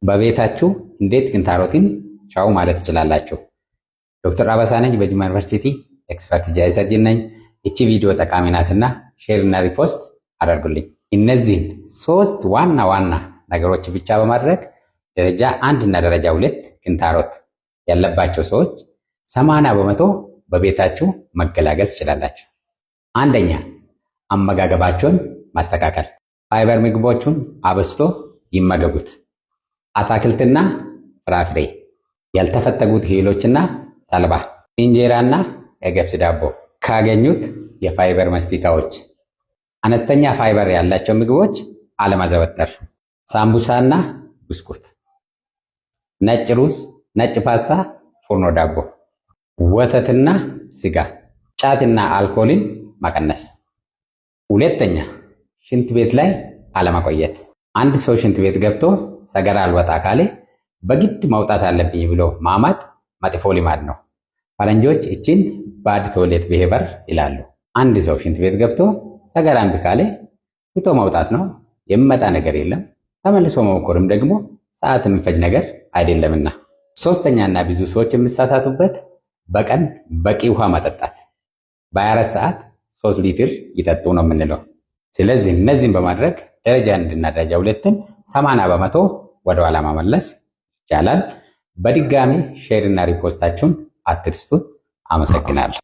በቤታችሁ እንዴት ክንታሮትን ቻው ማለት ትችላላችሁ? ዶክተር አበሳ ነኝ፣ በጅማ ዩኒቨርሲቲ ኤክስፐርት ጂአይ ሰርጅን ነኝ። እቺ ቪዲዮ ጠቃሚ ናትና ሼር እና ሪፖስት አድርጉልኝ። እነዚህን ሶስት ዋና ዋና ነገሮች ብቻ በማድረግ ደረጃ 1 እና ደረጃ 2 ክንታሮት ያለባቸው ሰዎች 80% በቤታችሁ መገላገል ትችላላችሁ። አንደኛ፣ አመጋገባቸውን ማስተካከል። ፋይበር ምግቦቹን አበስቶ ይመገቡት። አትክልትና ፍራፍሬ፣ ያልተፈተጉት እህሎችና ተልባ፣ እንጀራና የገብስ ዳቦ፣ ካገኙት የፋይበር ማስቲካዎች። አነስተኛ ፋይበር ያላቸው ምግቦች አለማዘወተር። ሳምቡሳና ብስኩት፣ ነጭ ሩዝ፣ ነጭ ፓስታ፣ ፉርኖ ዳቦ፣ ወተትና ስጋ፣ ጫትና አልኮልን መቀነስ። ሁለተኛ፣ ሽንት ቤት ላይ አለመቆየት። አንድ ሰው ሽንት ቤት ገብቶ ሰገራ አልወጣ ካለ በግድ መውጣት አለብኝ ብሎ ማማት መጥፎ ልማድ ነው። ፈረንጆች እችን ባድ ቶይሌት ቢሄቨር ይላሉ። አንድ ሰው ሽንት ቤት ገብቶ ሰገራ እምቢ ካለ ትቶ መውጣት ነው። የሚመጣ ነገር የለም። ተመልሶ መሞከርም ደግሞ ሰዓት የሚፈጅ ነገር አይደለምና። ሶስተኛና ብዙ ሰዎች የሚሳሳቱበት በቀን በቂ ውሃ መጠጣት። በ24 ሰዓት 3 ሊትር ይጠጡ ነው የምንለው። ስለዚህ እነዚህን በማድረግ ደረጃ 1 እና ደረጃ 2ን 80% ወደ ኋላ መመለስ ይቻላል። በድጋሚ ሼር እና ሪፖስታችሁን አትርሱት። አመሰግናለሁ።